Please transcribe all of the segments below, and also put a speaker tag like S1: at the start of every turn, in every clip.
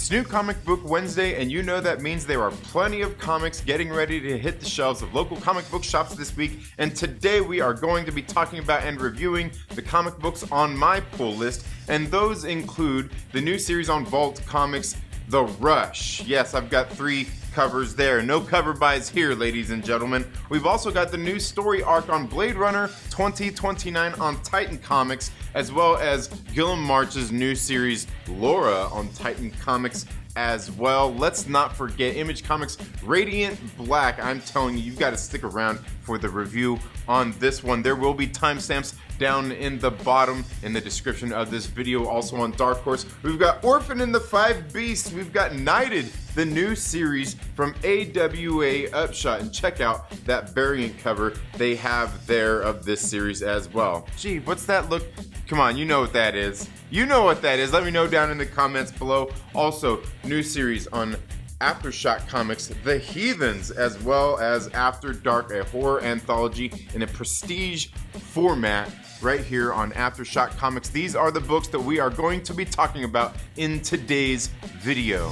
S1: It's New Comic Book Wednesday, and you know that means there are plenty of comics getting ready to hit the shelves of local comic book shops this week. And today we are going to be talking about and reviewing the comic books on my pull list, and those include the new series on Vault Comics, The Rush. Yes, I've got 3 covers there. No cover buys here, ladies and gentlemen. We've also got the new story arc on Blade Runner 2029 on Titan Comics, as well as Gilliam March's new series Laura on Titan Comics as well. Let's not forget Image Comics Radiant Black. I'm telling you, you've got to stick around for the review on this one. There will be timestamps down in the bottom in the description of this video. Also on Dark Horse, we've got Orphan and the Five Beasts. We've got Knighted, the new series from AWA Upshot, and check out that variant cover they have there of this series as well. Gee, what's that look? Come on, you know what that is. You know what that is. Let me know down in the comments below. Also, new series on AfterShock Comics, The Heathens, as well as After Dark, a horror anthology in a prestige format right here on AfterShock Comics. These are the books that we are going to be talking about in today's video.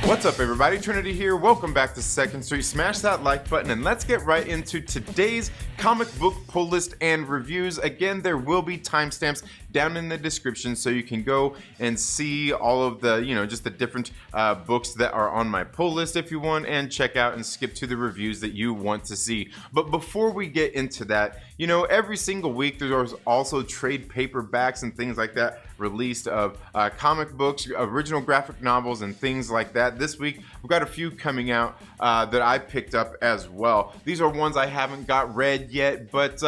S1: What's up, everybody? Trinity here. Welcome back to Second Street. Smash that like button and let's get right into today's comic book pull list and reviews. Again, there will be timestamps down in the description so you can go and see all of the, just the different books that are on my pull list if you want, and check out and skip to the reviews that you want to see. But before we get into that, every single week there's also trade paperbacks and things like that released of comic books, original graphic novels, and things like that. This week we've got a few coming out that I picked up as well. These are ones I haven't got read yet, but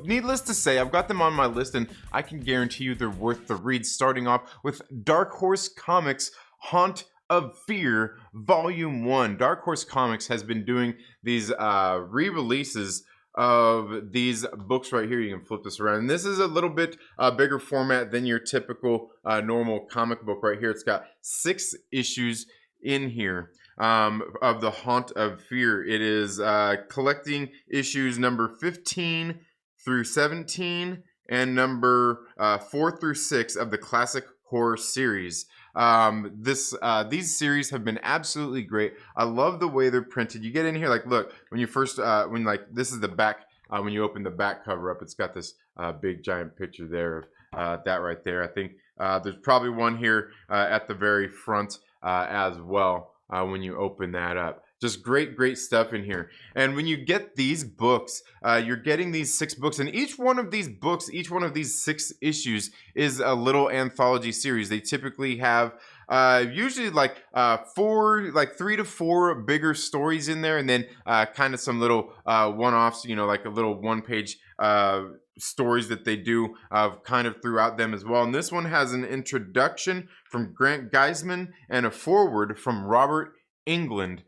S1: needless to say, I've got them on my list and I can guarantee you they're worth the read, starting off with Dark Horse Comics Haunt of Fear Volume 1. Dark Horse Comics has been doing these re-releases of these books right here. You can flip this around, and this is a little bit bigger format than your typical normal comic book right here. It's got 6 issues in here of the Haunt of Fear. It is collecting issues number 15 through 17 and number 4 through 6 of the classic horror series. These series have been absolutely great. I love the way they're printed. You get in here, look, when you first, this is the back, when you open the back cover up, it's got this big giant picture there of that right there. I think there's probably one here at the very front as well when you open that up. Just great stuff in here. And when you get these books, you're getting these 6 books, and each one of these books, each one of these 6 issues is a little anthology series. They typically have usually 3 to 4 bigger stories in there, and then kind of some little one-offs, like a little one-page stories that they do kind of throughout them as well. And this one has an introduction from Grant Geisman and a foreword from Robert Englund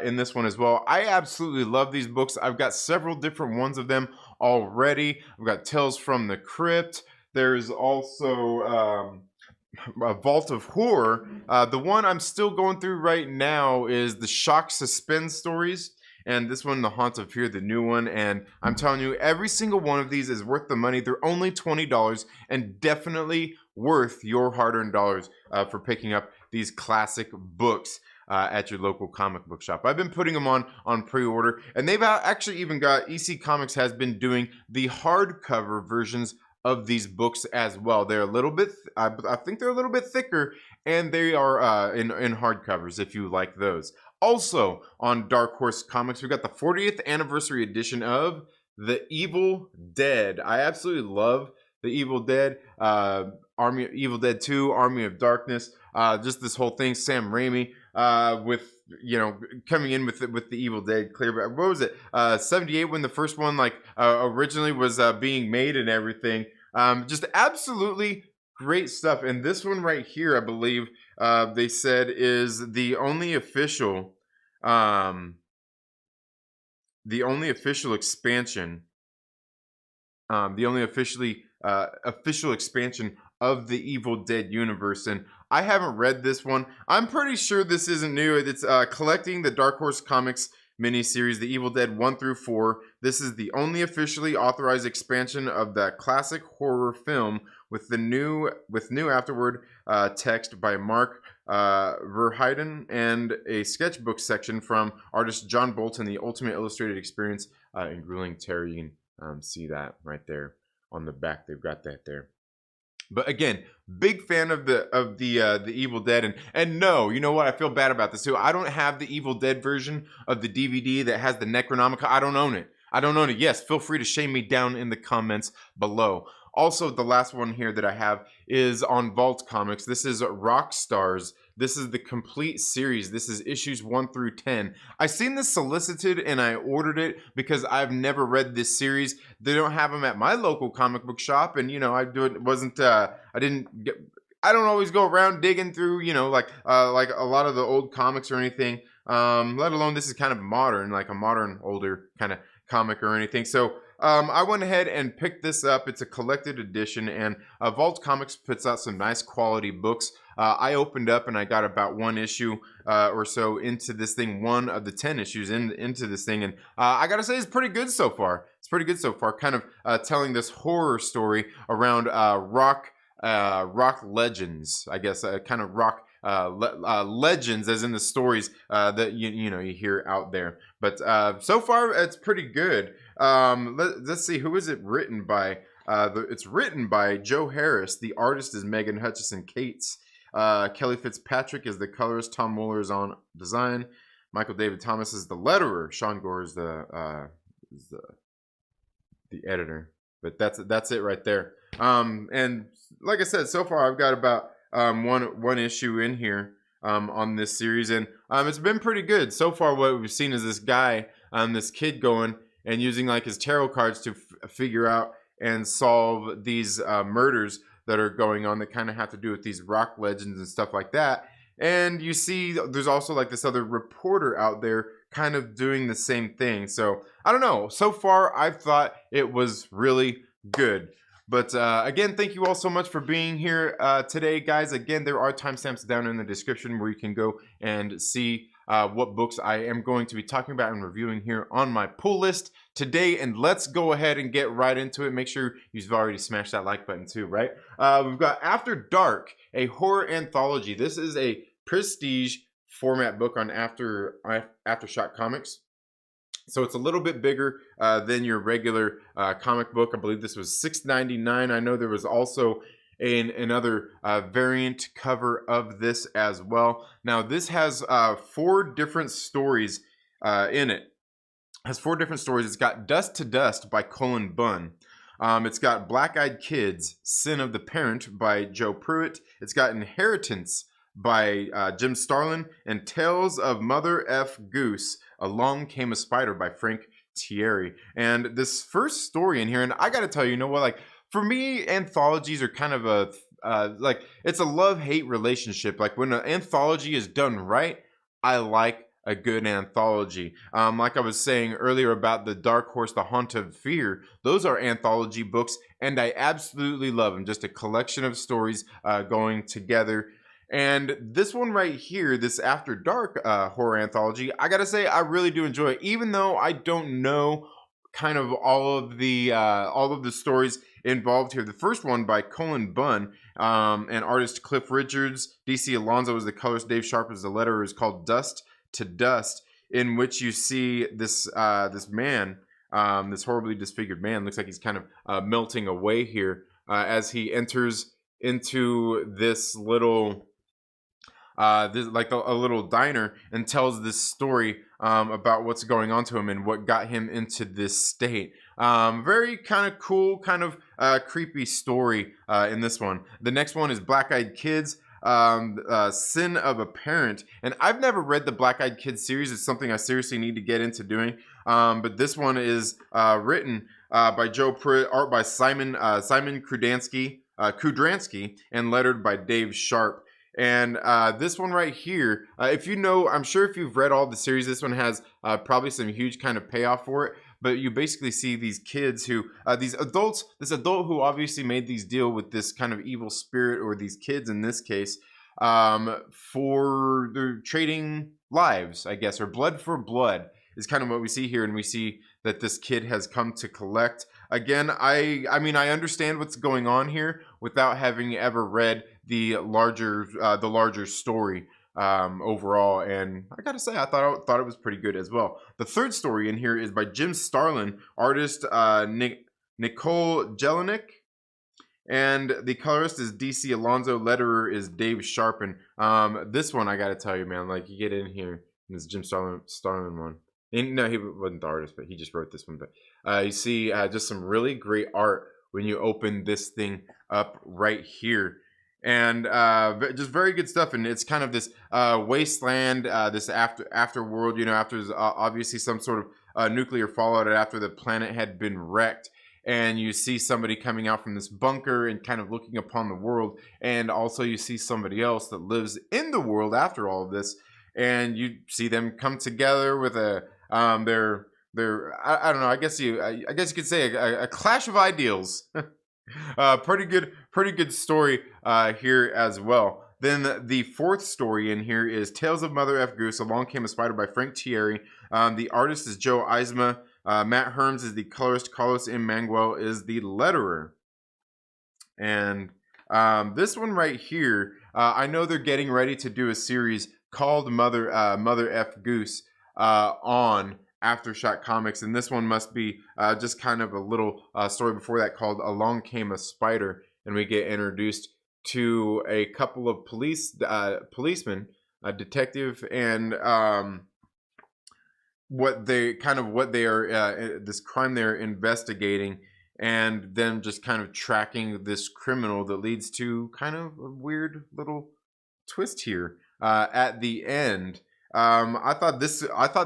S1: in this one as well. I absolutely love these books. I've got several different ones of them already. I've got Tales from the Crypt. There's also a Vault of Horror. The one I'm still going through right now is the Shock Suspense stories. And this one, The Haunt of Fear, the new one. And I'm telling you, every single one of these is worth the money. They're only $20 and definitely worth your hard-earned dollars for picking up these classic books at your local comic book shop. I've been putting them on pre-order, and they've actually even got EC Comics has been doing the hardcover versions of these books as well. They're a little bit, I think they're a little bit thicker, and they are in hardcovers if you like those. Also on Dark Horse Comics, we've got the 40th anniversary edition of The Evil Dead. I absolutely love The Evil Dead, Evil Dead 2, Army of Darkness, just this whole thing. Sam Raimi with coming in with the Evil Dead clear. What was it? 78 when the first one originally was being made and everything. Just absolutely great stuff. And this one right here, I believe they said is the only official expansion. The only official expansion of the Evil Dead universe, and I haven't read this one. I'm pretty sure this isn't new. It's collecting the Dark Horse Comics miniseries, The Evil Dead 1 through 4. This is the only officially authorized expansion of that classic horror film with new afterward text by Mark Verheiden and a sketchbook section from artist John Bolton, The Ultimate Illustrated Experience in Grueling Terror. You can see that right there on the back. They've got that there. But again, big fan of the Evil Dead, and no, you know what? I feel bad about this too. I don't have the Evil Dead version of the DVD that has the Necronomicon. I don't own it. Yes, feel free to shame me down in the comments below. Also, the last one here that I have is on Vault Comics. This is Rockstars. This is the complete series. This is issues 1 through 10. I seen this solicited and I ordered it because I've never read this series. They don't have them at my local comic book shop, and you know, I don't always go around digging through, you know, like a lot of the old comics or anything. Let alone this is kind of modern, like a modern older kind of comic or anything. So I went ahead and picked this up. It's a collected edition, and Vault Comics puts out some nice quality books. I opened up and I got about one issue or so into this thing, one of the 10 issues into this thing, and I gotta say it's pretty good so far. Kind of telling this horror story around rock legends, I guess, kind of rock legends, as in the stories that you hear out there. But so far it's pretty good. Let's see, who is it written by? It's written by Joe Harris. The artist is Megan Hutchison Cates. Kelly Fitzpatrick is the colorist. Tom Muller is on design. Michael David Thomas is the letterer. Sean Gore is the editor. But that's it right there. And like I said, so far I've got about one issue in here on this series, and it's been pretty good so far. What we've seen is this guy, this kid, going and using like his tarot cards to figure out and solve these murders that are going on that kind of have to do with these rock legends and stuff like that. And you see there's also like this other reporter out there kind of doing the same thing. So I don't know. So far I've thought it was really good. But again, thank you all so much for being here today, guys. Again, there are timestamps down in the description where you can go and see what books I am going to be talking about and reviewing here on my pull list today. And let's go ahead and get right into it. Make sure you've already smashed that like button too, right? We've got After Dark, a horror anthology. This is a prestige format book on AfterShock Comics. So it's a little bit bigger than your regular comic book. I believe this was $6.99. I know there was also another variant cover of this as well. Now this has 4 different stories in it. Has 4 different stories. It's got Dust to Dust by Cullen Bunn. It's got Black Eyed Kids, Sin of the Parent by Joe Pruitt. It's got Inheritance by Jim Starlin, and Tales of Mother F. Goose, Along Came a Spider by Frank Thierry. And this first story in here, and I gotta tell you, you know what, like, for me, anthologies are kind of a, like, it's a love-hate relationship. Like, when an anthology is done right, I like a good anthology. Like I was saying earlier about the Dark Horse, The Haunt of Fear, those are anthology books, and I absolutely love them. Just a collection of stories going together. And this one right here, this After Dark horror anthology, I gotta say I really do enjoy it, even though I don't know kind of all of the stories involved here. The first one by Cullen Bunn and artist Cliff Richards, DC Alonso is the colorist, Dave Sharp is the letterer, is called Dust to Dust, in which you see this man, this horribly disfigured man, looks like he's kind of melting away here as he enters into this little like a little diner and tells this story about what's going on to him and what got him into this state. Very kind of cool, kind of creepy story in this one. The next one is Black Eyed Kids, Sin of a Parent. And I've never read the Black Eyed Kids series. It's something I seriously need to get into doing. But this one is written by Joe Pruitt, art by Simon Kudransky, and lettered by Dave Sharp. And this one right here, if you know, I'm sure if you've read all the series, this one has probably some huge kind of payoff for it. But you basically see these kids who, this adult who obviously made these deal with this kind of evil spirit, or these kids in this case, for they're trading lives, I guess, or blood for blood is kind of what we see here, and we see that this kid has come to collect. Again, I mean, I understand what's going on here without having ever read the larger story overall, and I gotta say, I thought it was pretty good as well. The third story in here is by Jim Starlin, artist Nicole Jelinek, and the colorist is DC Alonso, letterer is Dave Sharpen. This one I gotta tell you, man, like, you get in here, and this Jim Starlin one. And no, he wasn't the artist, but he just wrote this one. But you see just some really great art when you open this thing up right here. And just very good stuff. And it's kind of this wasteland, this afterworld, you know, after obviously some sort of nuclear fallout after the planet had been wrecked. And you see somebody coming out from this bunker and kind of looking upon the world. And also you see somebody else that lives in the world after all of this. And you see them come together with a their I don't know, I guess you could say a clash of ideals. Pretty good story here as well. Then the fourth story in here is Tales of Mother F. Goose, Along Came a Spider by Frank Thierry. The artist is Joe Eisma. Matt Herms is the colorist. Carlos M. Manguel is the letterer. And this one right here, I know they're getting ready to do a series called Mother F. Goose on AfterShock Comics, and this one must be just kind of a little story before that called Along Came a Spider, and we get introduced to a couple of policemen, a detective, and what they are this crime they're investigating, and then just kind of tracking this criminal that leads to kind of a weird little twist here at the end. I thought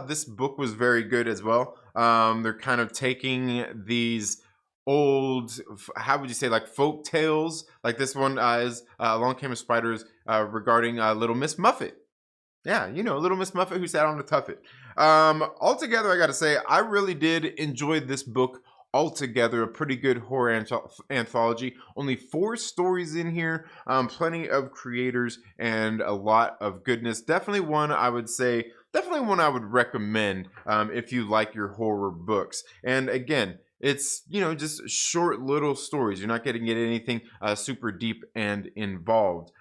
S1: this book was very good as well. They're kind of taking these old, how would you say, like folk tales, like this one is Along Came a Spider regarding Little Miss Muffet. Yeah, you know, Little Miss Muffet who sat on the tuffet. Altogether, I gotta say, I really did enjoy this book. Altogether, a pretty good horror anthology. Only 4 stories in here, plenty of creators, and a lot of goodness. Definitely one I would recommend if you like your horror books. And again, it's, you know, just short little stories. You're not getting anything super deep and involved.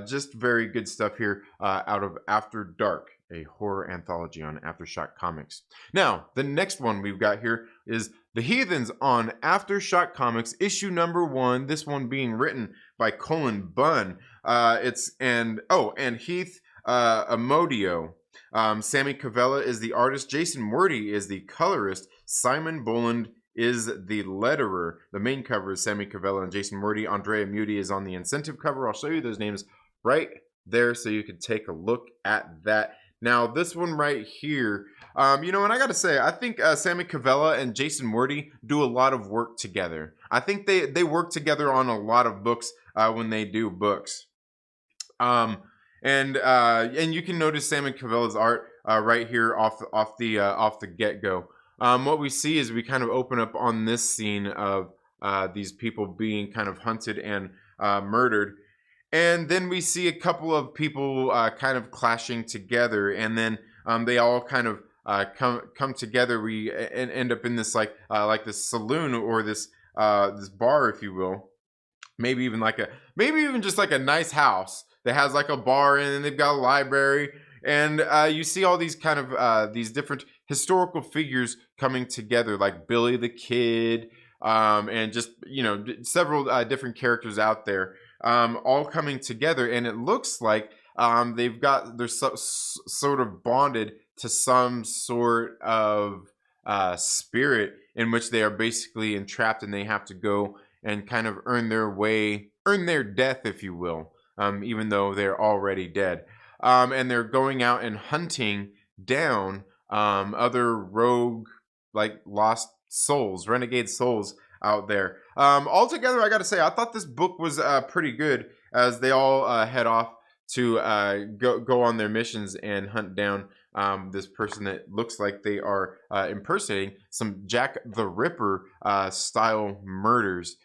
S1: Just very good stuff here out of After Dark, a horror anthology on AfterShock Comics. Now, the next one we've got here is The Heathens on AfterShock Comics, issue number 1. This one being written by Colin Bunn. And Heath Amodio. Sammy Cavella is the artist. Jason Wordie is the colorist. Simon Boland is the letterer. The main cover is Sammy Cavella and Jason Wordie. Andrea Muti is on the incentive cover. I'll show you those names right there so you can take a look at that. Now, this one right here, you know, and I got to say, I think Sammy Cavella and Jason Wordie do a lot of work together. I think they work together on a lot of books when they do books. And you can notice Sammy Cavella's art right here off the get-go. What we see is we kind of open up on this scene of these people being kind of hunted and murdered. And then we see a couple of people kind of clashing together, and then they all kind of come together. We end up in this like this saloon or this bar, if you will. Maybe even just like a nice house that has like a bar, and then they've got a library, and you see all these kind of these different historical figures coming together, like Billy the Kid, and just, you know, several different characters out there. All coming together, and it looks like they're sort of bonded to some sort of spirit in which they are basically entrapped, and they have to go and kind of earn their death, if you will, even though they're already dead. And they're going out and hunting down other rogue, like, lost souls, renegade souls out there. Altogether, I got to say, I thought this book was pretty good, as they all head off to go on their missions and hunt down this person that looks like they are impersonating some Jack the Ripper style murders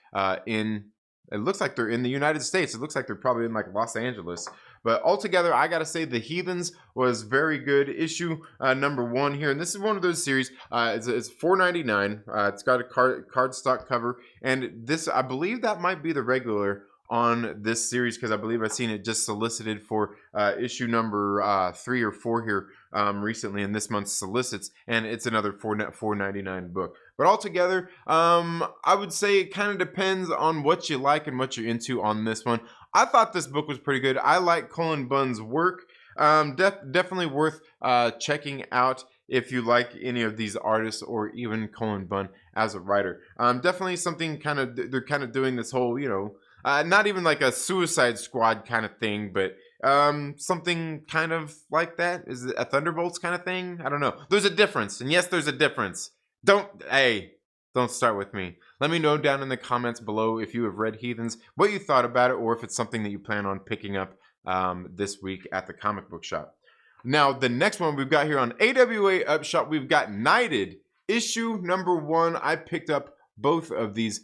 S1: it looks like they're in the United States. It looks like they're probably in like Los Angeles. But altogether, I gotta say the Heathens was very good. Issue number 1 here, and this is one of those series. It's $4.99. It's got a cardstock cover, and this, I believe that might be the regular on this series, because I believe I've seen it just solicited for issue number 3 or 4 here recently in this month's solicits, and it's another $4.99 book. But altogether, I would say it kind of depends on what you like and what you're into on this one. I thought this book was pretty good. I like Cullen Bunn's work. Definitely worth checking out if you like any of these artists or even Cullen Bunn as a writer. Definitely something they're kind of doing this whole, not even like a Suicide Squad kind of thing, but something kind of like that. Is it a Thunderbolts kind of thing? I don't know. There's a difference, and yes, there's a difference. Don't start with me. Let me know down in the comments below if you have read Heathens, what you thought about it, or if it's something that you plan on picking up this week at the comic book shop. Now, the next one we've got here on AWA Upshot, we've got Knighted, issue number 1. I picked up both of these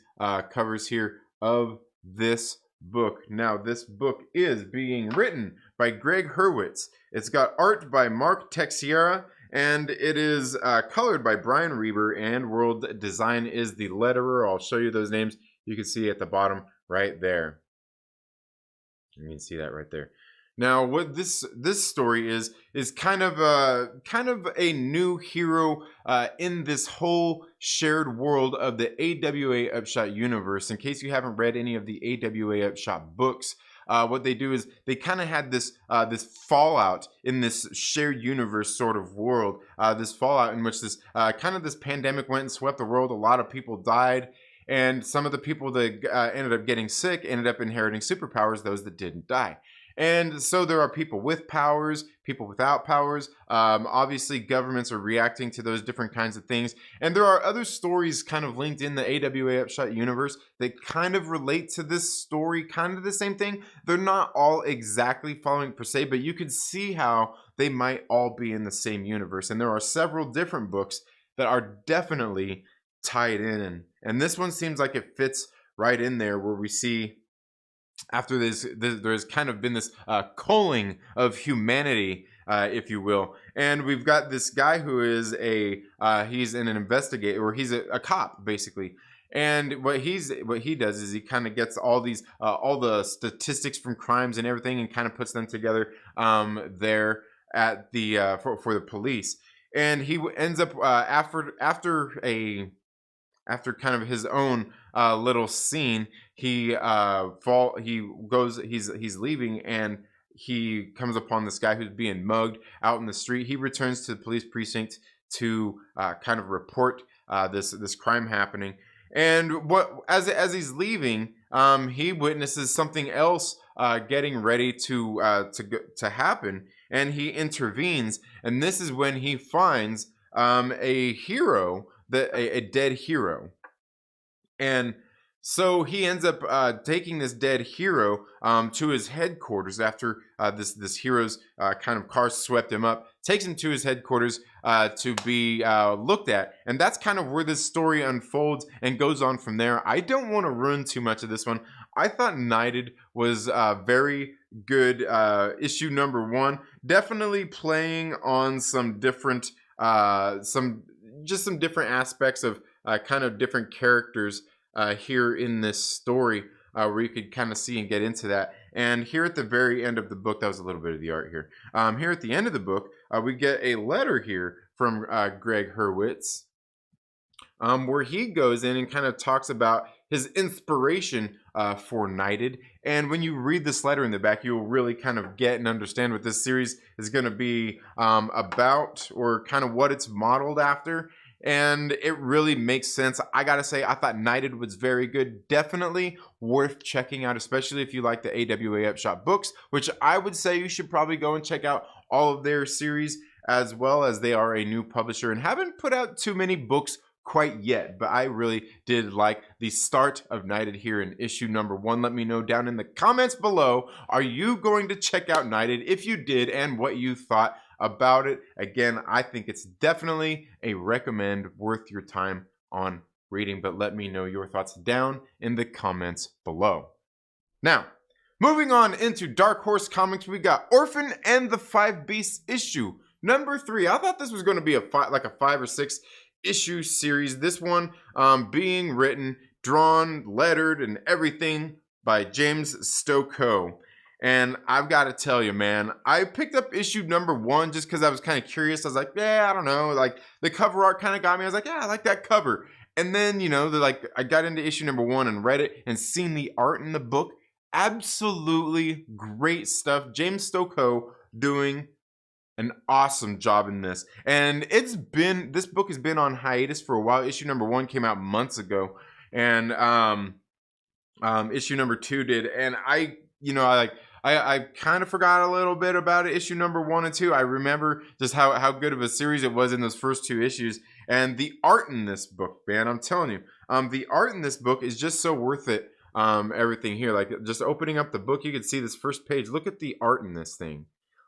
S1: covers here of this book. Now, this book is being written by Greg Hurwitz. It's got art by Mark Teixeira, and it is colored by Brian Reber, and world design is the letterer. I'll show you those names. You can see at the bottom right there. You can see that right there. Now, what this story is kind of a new hero in this whole shared world of the AWA Upshot universe. In case you haven't read any of the AWA Upshot books, what they do is they kind of had this fallout in this shared universe sort of world. This fallout in which this this pandemic went and swept the world. A lot of people died. And some of the people that ended up getting sick ended up inheriting superpowers, those that didn't die. And so there are people with powers, people without powers. Obviously, governments are reacting to those different kinds of things. And there are other stories kind of linked in the AWA Upshot universe that kind of relate to this story, kind of the same thing. They're not all exactly following per se, but you can see how they might all be in the same universe. And there are several different books that are definitely tied in. And this one seems like it fits right in there, where we see after there's kind of been this culling of humanity, if you will, and we've got this guy who is he's an investigator, or he's a cop basically. And what he does is he kind of gets all these all the statistics from crimes and everything, and kind of puts them together there at the for the police. And he ends up after kind of his own little scene, he's leaving, and he comes upon this guy who's being mugged out in the street. He returns to the police precinct to kind of report this crime happening. And as he's leaving, he witnesses something else getting ready to happen, and he intervenes. And this is when he finds a hero, a dead hero. And so he ends up taking this dead hero to his headquarters after this hero's kind of car swept him up, takes him to his headquarters to be looked at. And that's kind of where this story unfolds and goes on from there. I don't want to ruin too much of this one. I thought Knighted was very good. Issue number 1, definitely playing on some different some different aspects of kind of different characters here in this story, where you could kind of see and get into that. And here at the very end of the book, that was a little bit of the art here. Here at the end of the book, we get a letter here from Greg Hurwitz, where he goes in and kind of talks about his inspiration for Knighted. And when you read this letter in the back, you'll really kind of get and understand what this series is going to be about, or kind of what it's modeled after. And it really makes sense. I gotta say, I thought Knighted was very good. Definitely worth checking out, especially if you like the AWA Upshot books, which I would say you should probably go and check out all of their series, as well as they are a new publisher and haven't put out too many books quite yet. But I really did like the start of Knighted here in issue number 1. Let me know down in the comments below, are you going to check out Knighted? If you did, and what you thought about it. Again, I think it's definitely a recommend, worth your time on reading, but let me know your thoughts down in the comments below. Now, Moving on into Dark Horse Comics, we got Orphan and the Five Beasts issue number 3. I thought this was going to be a 5 or 6 issue series. This one being written, drawn, lettered, and everything by James Stokoe. And I've got to tell you, man, I picked up issue number 1 just because I was kind of curious. I was like, yeah, I don't know. Like, the cover art kind of got me. I was like, yeah, I like that cover. And then, you know, I got into issue number 1 and read it and seen the art in the book. Absolutely great stuff. James Stokoe doing an awesome job in this. And this book has been on hiatus for a while. Issue number 1 came out months ago. And issue number 2 did. And I kind of forgot a little bit about it. Issue number 1 and 2. I remember just how good of a series it was in those first 2 issues. And the art in this book, man, I'm telling you, the art in this book is just so worth it. Everything here, like just opening up the book, you can see this first page. Look at the art in this thing.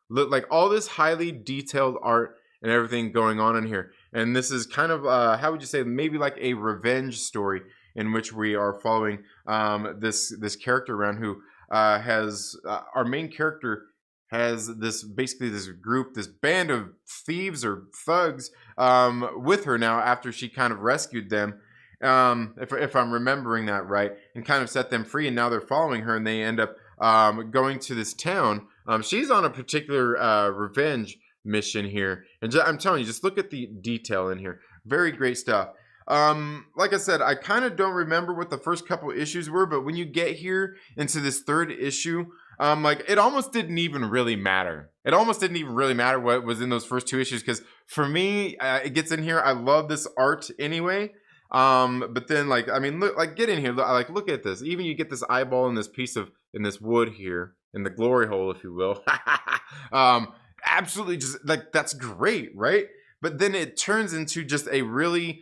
S1: Look, like all this highly detailed art and everything going on in here. And this is kind of, how would you say, maybe like a revenge story in which we are following this character around who has our main character has this group, this band of thieves or thugs with her now after she kind of rescued them. If I'm remembering that right, and kind of set them free, and now they're following her, and they end up going to this town. She's on a particular revenge mission here, and I'm telling you, just look at the detail in here. Very great stuff. Like I said, I kind of don't remember what the first couple issues were, but when you get here into this 3rd issue, like it almost didn't even really matter. It almost didn't even really matter what was in those first 2 issues, because for me, it gets in here. I love this art anyway. But then, like, I mean, look, like, get in here. Look at this. Even you get this eyeball in this wood here, in the glory hole, if you will. Absolutely, just like, that's great, right? But then it turns into just a really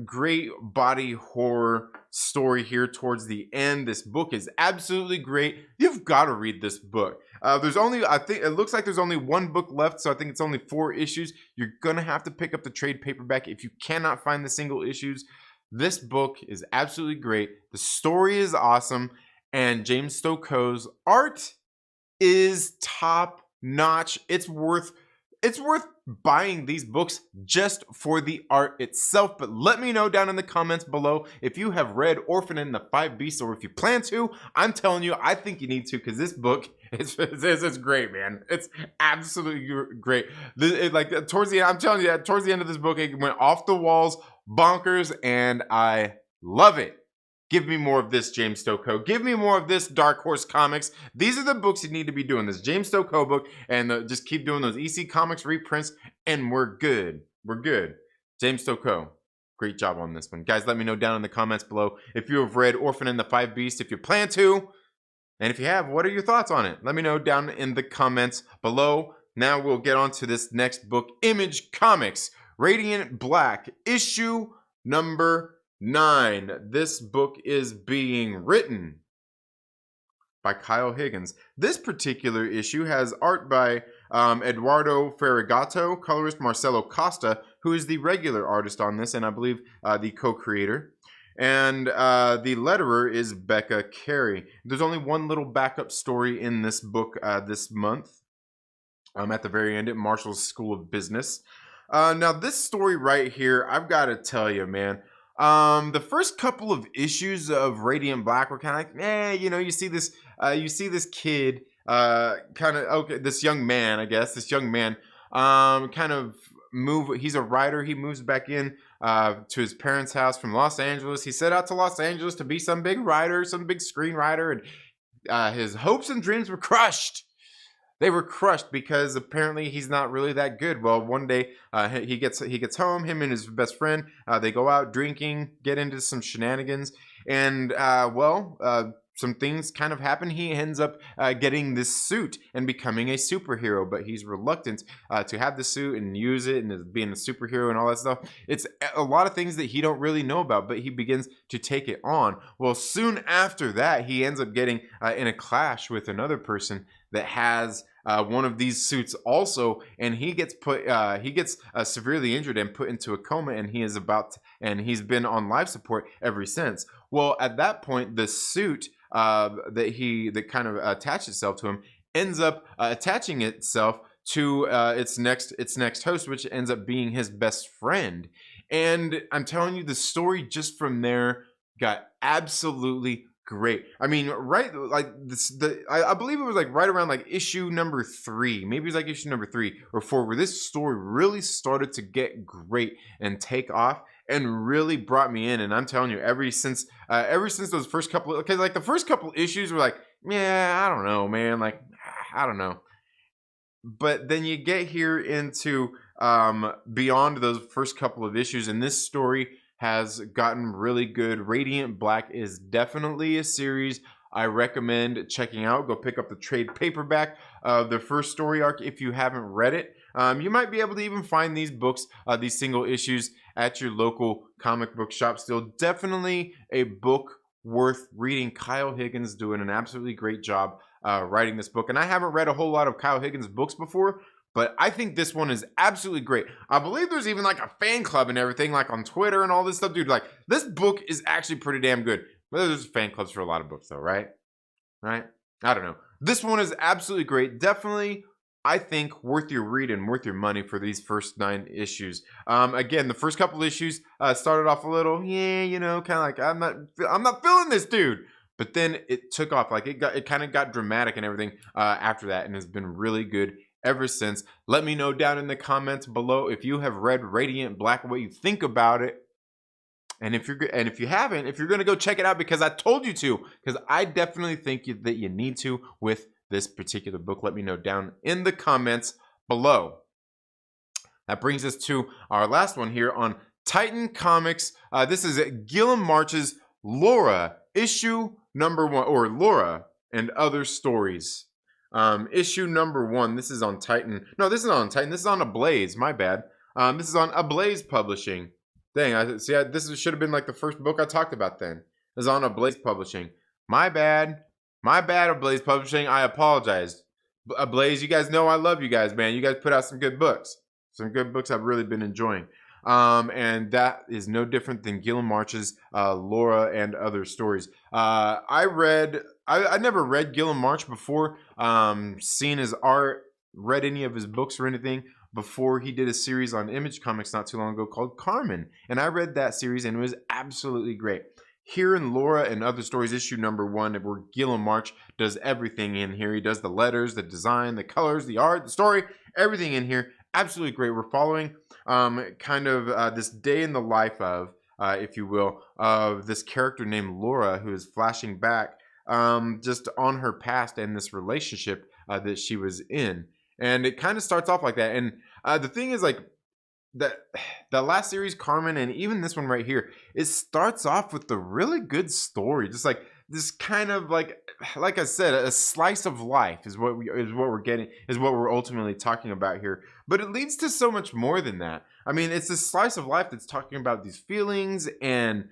S1: great body horror story here towards the end. This book is absolutely great. You've got to read this book. I think it looks like there's only 1 book left, so I think it's only 4 issues. You're going to have to pick up the trade paperback if you cannot find the single issues. This book is absolutely great. The story is awesome, and James Stokoe's art is top notch. It's worth buying these books just for the art itself. But let me know down in the comments below if you have read Orphan and the Five Beasts, or if you plan to. I'm telling you, I think you need to, because this book it's great, man. It's absolutely great. Towards the end, I'm telling you, towards the end of this book, it went off the walls, bonkers, and I love it. Give me more of this, James Stokoe. Give me more of this, Dark Horse Comics. These are the books you need to be doing. This James Stokoe book, and just keep doing those EC Comics reprints, and we're good. We're good. James Stokoe, great job on this one. Guys, let me know down in the comments below if you have read Orphan and the Five Beasts, if you plan to. And if you have, what are your thoughts on it? Let me know down in the comments below. Now we'll get on to this next book, Image Comics, Radiant Black, issue number 9. This book is being written by Kyle Higgins. This particular issue has art by Eduardo Ferragato, colorist Marcelo Costa, who is the regular artist on this, and I believe the co-creator. And the letterer is Becca Carey. There's only one little backup story in this book this month. At the very end at Marshall's School of Business. Now this story right here, I've got to tell you, man. The first couple of issues of Radiant Black were kind of like, you know, you see this kid, this young man, I guess, kind of move. He's a writer. He moves back in to his parents' house from Los Angeles. He set out to Los Angeles to be some big writer, some big screenwriter, and his hopes and dreams were crushed. They were crushed because apparently he's not really that good. Well, one day he gets home. Him and his best friend, they go out drinking, get into some shenanigans, and some things kind of happen. He ends up getting this suit and becoming a superhero, but he's reluctant to have the suit and use it and being a superhero and all that stuff. It's a lot of things that he don't really know about, but he begins to take it on. Well, soon after that, he ends up getting in a clash with another person that has one of these suits also, and he gets severely injured and put into a coma, and he's been on life support ever since. Well, at that point, the suit that kind of attached itself to him ends up attaching itself to its next host, which ends up being his best friend. And I'm telling you, the story just from there got absolutely great. I mean, right, like I believe it was like right around like issue number 3, maybe it was like issue number 3 or 4, where this story really started to get great and take off and really brought me in. And I'm telling you, ever since those first couple, because like the first couple issues were like, yeah, I don't know, man, like I don't know. But then you get here into beyond those first couple of issues, and this story has gotten really good. Radiant Black is definitely a series I recommend checking out. Go pick up the trade paperback of the first story arc if you haven't read it. You might be able to even find these books, these single issues, at your local comic book shop. Still definitely a book worth reading. Kyle Higgins doing an absolutely great job writing this book. And I haven't read a whole lot of Kyle Higgins' books before, but I think this one is absolutely great. I believe there's even like a fan club and everything, like on Twitter and all this stuff. Dude, like this book is actually pretty damn good. But there's fan clubs for a lot of books though, right? Right? I don't know. This one is absolutely great. Definitely, I think, worth your read and worth your money for these first 9 issues. Again, the first couple issues started off a little, yeah, you know, kind of like I'm not feeling this dude. But then it took off, like it kind of got dramatic and everything after that, and has been really good ever since. Let me know down in the comments below if you have read Radiant Black, what you think about it. And if you haven't, if you're gonna go check it out because I told you to, because I definitely think that you need to with this particular book. Let me know down in the comments below. That brings us to our last one here on Titan Comics. This is Gilliam March's Laura, issue number 1, or Laura and Other Stories. Issue number 1. This is on Titan. No, this is not on Titan. This is on Ablaze. My bad. This is on Ablaze Publishing. Dang, this should have been like the first book I talked about then. This is on Ablaze Publishing. My bad. My bad, Ablaze Publishing. I apologize. Ablaze, you guys know I love you guys, man. You guys put out some good books. Some good books I've really been enjoying. And that is no different than Gilliam March's Laura and Other Stories. I never read Gilliam March before, seen his art, read any of his books or anything before he did a series on Image Comics not too long ago called Carmen. And I read that series and it was absolutely great. Here in Laura and Other Stories, issue number 1, where Gilliam March does everything in here. He does the letters, the design, the colors, the art, the story, everything in here. Absolutely great. We're following kind of this day in the life of, if you will, of this character named Laura, who is flashing back just on her past and this relationship that she was in. And it kind of starts off like that. And the thing is, like, the last series, Carmen, and even this one right here, it starts off with a really good story. Just like this kind of like I said, a slice of life is what we're getting, is what we're ultimately talking about here. But it leads to so much more than that. I mean, it's a slice of life that's talking about these feelings and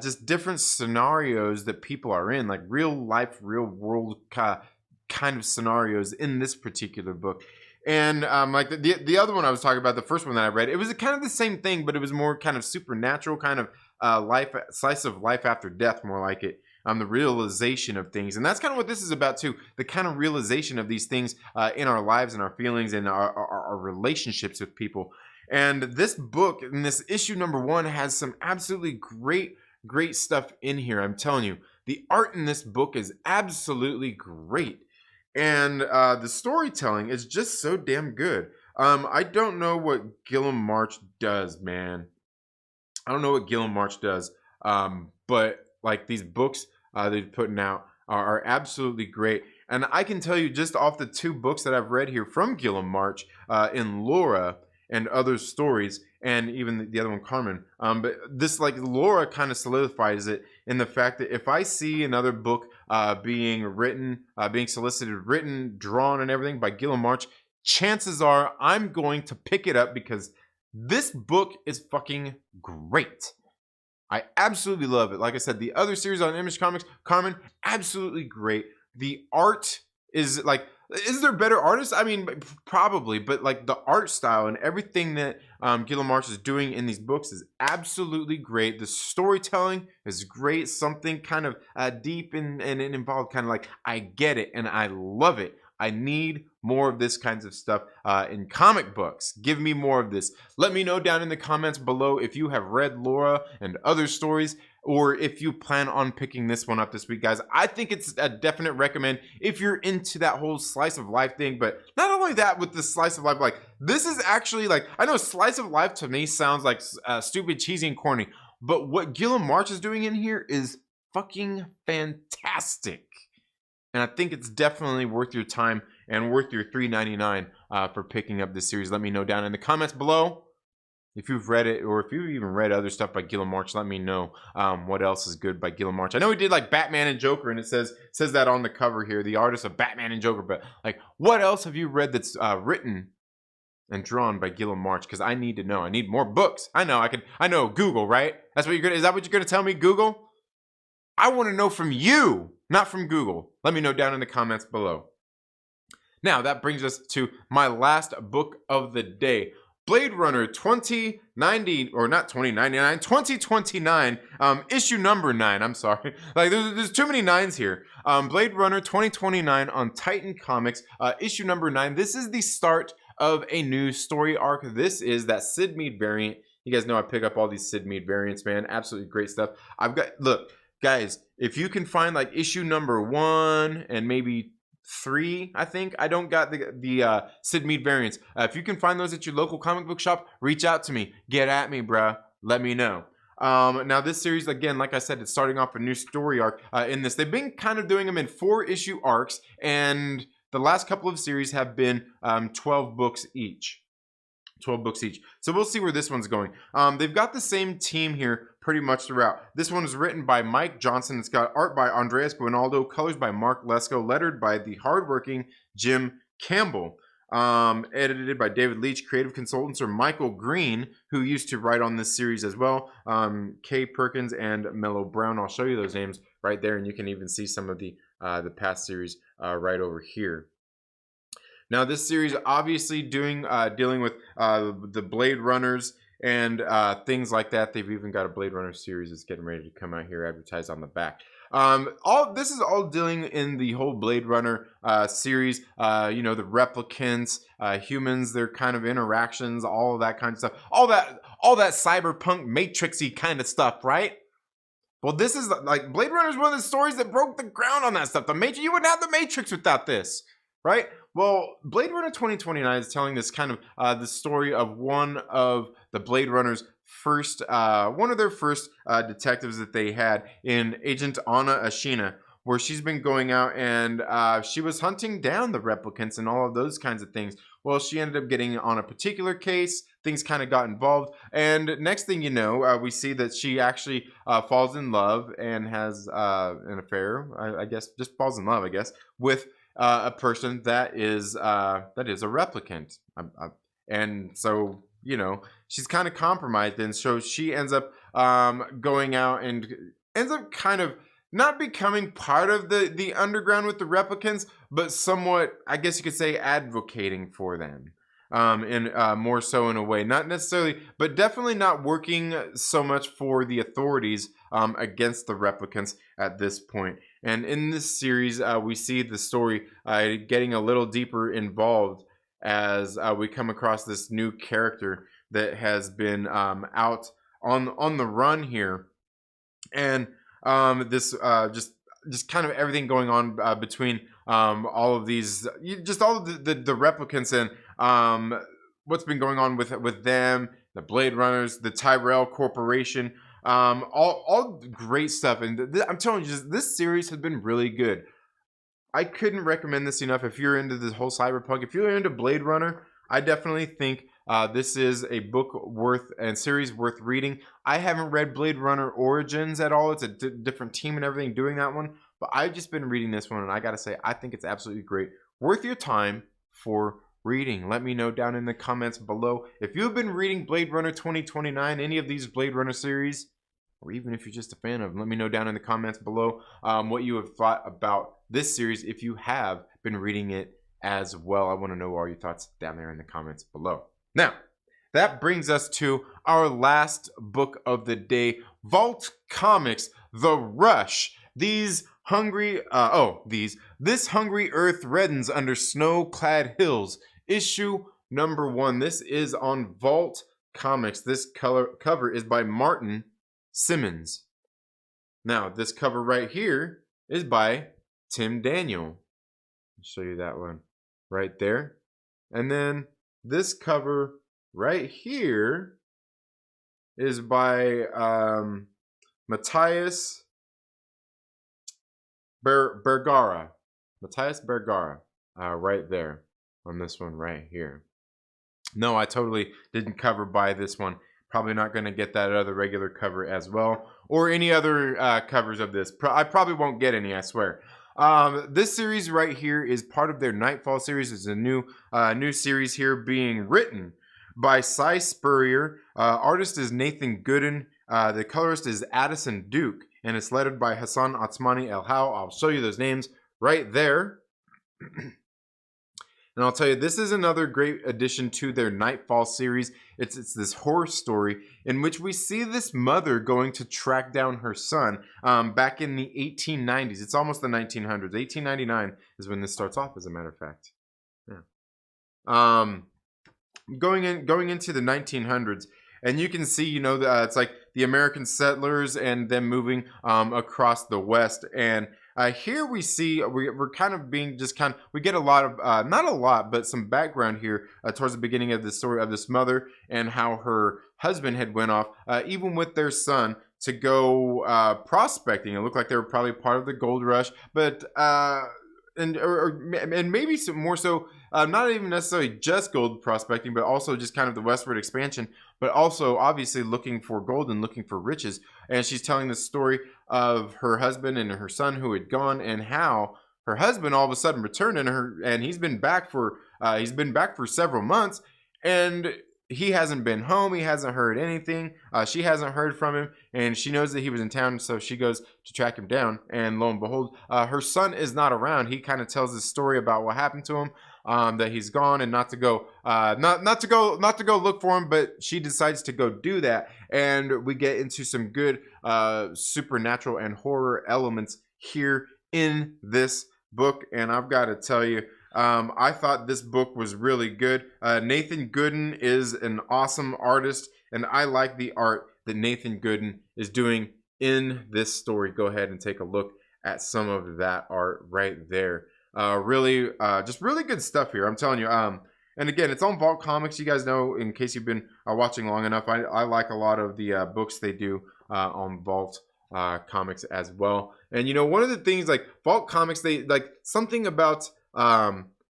S1: just different scenarios that people are in, like real life, real world kind of scenarios in this particular book. And like the other one I was talking about, the first one that I read, it was kind of the same thing, but it was more kind of supernatural, kind of slice of life after death, more like it. The realization of things. And that's kind of what this is about too. The kind of realization of these things in our lives and our feelings and our relationships with people. And this book, in this issue number 1, has some absolutely great stuff in here. I'm telling you, the art in this book is absolutely great. And the storytelling is just so damn good. I don't know what Gilliam March does, man. I don't know what Gilliam March does. But like these books they're putting out are absolutely great. And I can tell you just off the 2 books that I've read here from Gilliam March in Laura and Other Stories, and even the other one, Carmen. But this, like, Laura kind of solidifies it in the fact that if I see another book being written, being solicited, written, drawn, and everything by Gilliam March, chances are I'm going to pick it up because this book is fucking great. I absolutely love it. Like I said, the other series on Image Comics, Carmen, absolutely great. The art is like Is there better artists? I mean, probably, but like the art style and everything that Gilliam March is doing in these books is absolutely great. The storytelling is great, something kind of deep and involved, kind of like, I get it and I love it. I need more of this kinds of stuff in comic books. Give me more of this. Let me know down in the comments below if you have read Laura and other stories, or if you plan on picking this one up this week, guys. I think it's a definite recommend if you're into that whole slice of life thing. But not only that, with the slice of life, like, this is actually, like, I know slice of life to me sounds like stupid, cheesy, and corny, but what Gilliam March is doing in here is fucking fantastic. And I think it's definitely worth your time and worth your $3.99 for picking up this series. Let me know down in the comments below if you've read it, or if you've even read other stuff by Gilliam March. Let me know what else is good by Gilliam March. I know he did like Batman and Joker, and it says that on the cover here, the artist of Batman and Joker. But like, what else have you read that's written and drawn by Gilliam March? Because I need to know. I need more books. I know Google, right? That's what you're gonna. Is that what you're gonna tell me, Google? I want to know from you, not from Google. Let me know down in the comments below. Now, that brings us to my last book of the day. Blade Runner 2090, or not 2099, 2029, issue number 9. I'm sorry. Like, there's too many 9s here. Blade Runner 2029 on Titan Comics, issue number 9. This is the start of a new story arc. This is that Sid Mead variant. You guys know I pick up all these Sid Mead variants, man. Absolutely great stuff. Look, guys, if you can find like issue number 1 and maybe 3, I think. I don't got the Sid Mead variants. If you can find those at your local comic book shop, reach out to me. Get at me, bruh. Let me know. Now, this series, again, like I said, it's starting off a new story arc in this. They've been kind of doing them in 4-issue arcs, and the last couple of series have been 12 books each. 12 books each. So we'll see where this one's going. They've got the same team here pretty much throughout. This one is written by Mike Johnson. It's got art by Andreas Guinaldo, colors by Mark Lesko, lettered by the hardworking Jim Campbell. Edited by David Leitch. Creative consultants are Michael Green, who used to write on this series as well, Kay Perkins and Mello Brown. I'll show you those names right there, and you can even see some of the past series right over here. Now, this series obviously dealing with the Blade Runners and things like that. They've even got a Blade Runner series that's getting ready to come out here, advertised on the back. This is all dealing in the whole Blade Runner series. You know, the replicants, humans, their kind of interactions, all of that kind of stuff. All that cyberpunk matrixy kind of stuff, right? Well, this is like Blade Runner is one of the stories that broke the ground on that stuff. You wouldn't have the Matrix without this, right? Well, Blade Runner 2029 is telling this kind of the story of one of the Blade Runner's first, one of their first detectives that they had in Agent Anna Ashina, where she's been going out and she was hunting down the replicants and all of those kinds of things. Well, she ended up getting on a particular case. Things kind of got involved, and next thing you know, we see that she actually falls in love and has an affair. I guess just falls in love, I guess, with a person that is a replicant, and so, you know, she's kind of compromised, and so she ends up going out and ends up kind of not becoming part of the underground with the replicants, but somewhat, I guess you could say, advocating for them. In more so in a way, not necessarily, but definitely not working so much for the authorities against the replicants at this point. And in this series, we see the story getting a little deeper involved as we come across this new character that has been out on the run here, and this just kind of everything going on between all of these, just all of the replicants, and what's been going on with them, the Blade Runners, the Tyrell Corporation, all great stuff. And I'm telling you, this series has been really good. I couldn't recommend this enough. If you're into this whole cyberpunk, if you're into Blade Runner, I definitely think this is a book and series worth reading. I haven't read Blade Runner Origins at all. It's a different team and everything doing that one. But I've just been reading this one, and I got to say, I think it's absolutely great. Worth your time for reading. Let me know down in the comments below if you've been reading Blade Runner 2029, any of these Blade Runner series, or even if you're just a fan of them. Let me know down in the comments below what you have thought about this series, if you have been reading it as well. I want to know all your thoughts down there in the comments below. Now, that brings us to our last book of the day, Vault Comics, The Rush. This hungry earth reddens under snow-clad hills. Issue number 1. This is on Vault Comics. This cover is by Martin Simmons. Now, this cover right here is by Tim Daniel. I'll show you that one right there. And then this cover right here is by Matthias Bergara. Matthias Bergara, right there on this one right here. No, I totally didn't cover by this one. Probably not going to get that other regular cover as well, or any other covers of this. I probably won't get any, I swear. This series right here is part of their Nightfall series. It's a new series here being written by Cy Spurrier. Artist is Nathan Gooden. The colorist is Addison Duke, and it's lettered by Hassan Otsmani El Hau. I'll show you those names right there. And I'll tell you, this is another great addition to their Nightfall series. It's this horror story in which we see this mother going to track down her son back in the 1890s. It's almost the 1900s. 1899 is when this starts off, as a matter of fact. Yeah. Going into the 1900s, and you can see, you know, it's like the American settlers and them moving across the West. And here we see we're kind of being we get a lot of not a lot, but some background here towards the beginning of the story of this mother and how her husband had went off, even with their son, to go prospecting. It looked like they were probably part of the gold rush, but and maybe some more so, not even necessarily just gold prospecting, but also just kind of the westward expansion, but also obviously looking for gold and looking for riches. And she's telling the story of her husband and her son who had gone, and how her husband all of a sudden returned, and he's been back for several months, and he hasn't been home. He hasn't heard anything. She hasn't heard from him, and she knows that he was in town, so she goes to track him down. And lo and behold, her son is not around. He kind of tells this story about what happened to him, that he's gone, and not to go look for him. But she decides to go do that, and we get into some good supernatural and horror elements here in this book. And I've got to tell you, I thought this book was really good. Nathan Gooden is an awesome artist, and I like the art that Nathan Gooden is doing in this story. Go ahead and take a look at some of that art right there. Really, just really good stuff here, I'm telling you. And again, it's on Vault Comics. You guys know, in case you've been watching long enough, I like a lot of the books they do on Vault Comics as well. And you know, one of the things, like Vault Comics, they like something about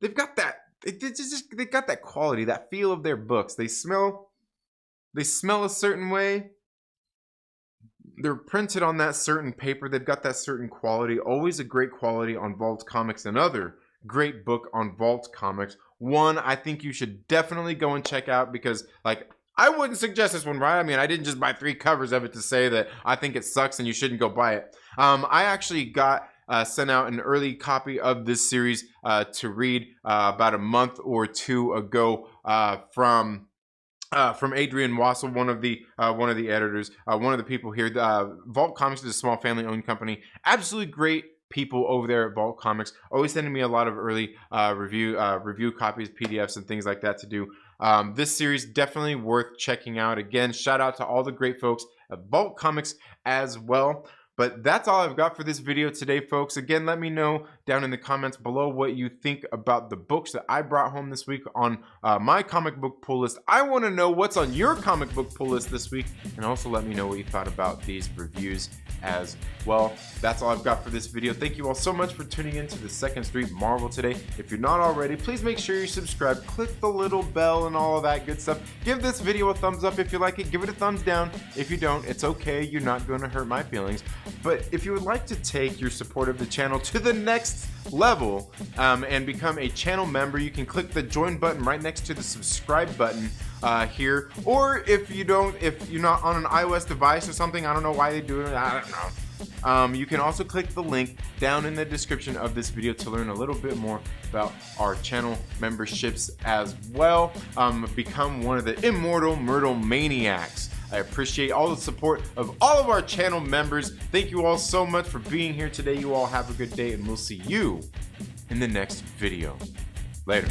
S1: they've got that they've got that quality, that feel of their books. They smell a certain way. They're printed on that certain paper. They've got that certain quality. Always a great quality on Vault Comics. Another great book on Vault Comics. One I think you should definitely go and check out, because like, I wouldn't suggest this one, right? I mean, I didn't just buy 3 covers of it to say that I think it sucks and you shouldn't go buy it. I actually got sent out an early copy of this series to read about a month or 2 ago from Adrian Wassel, one of the editors, one of the people here. Vault Comics is a small family-owned company. Absolutely great people over there at Vault Comics. Always sending me a lot of early review copies, PDFs, and things like that to do. This series definitely worth checking out. Again, shout out to all the great folks at Vault Comics as well. But that's all I've got for this video today, folks. Again, let me know down in the comments below what you think about the books that I brought home this week on my comic book pull list. I want to know what's on your comic book pull list this week, and also let me know what you thought about these reviews as well. That's all I've got for this video. Thank you all so much for tuning in to the 2nd Street Marvel today. If you're not already, please make sure you subscribe, click the little bell and all of that good stuff. Give this video a thumbs up if you like it. Give it a thumbs down if you don't. It's okay. You're not going to hurt my feelings. But if you would like to take your support of the channel to the next level and become a channel member, you can click the join button right next to the subscribe button here. Or if you're not on an iOS device or something, I don't know why they do it, I don't know. You can also click the link down in the description of this video to learn a little bit more about our channel memberships as well. Become one of the immortal Myrtle Maniacs. I appreciate all the support of all of our channel members. Thank you all so much for being here today. You all have a good day, and we'll see you in the next video. Later.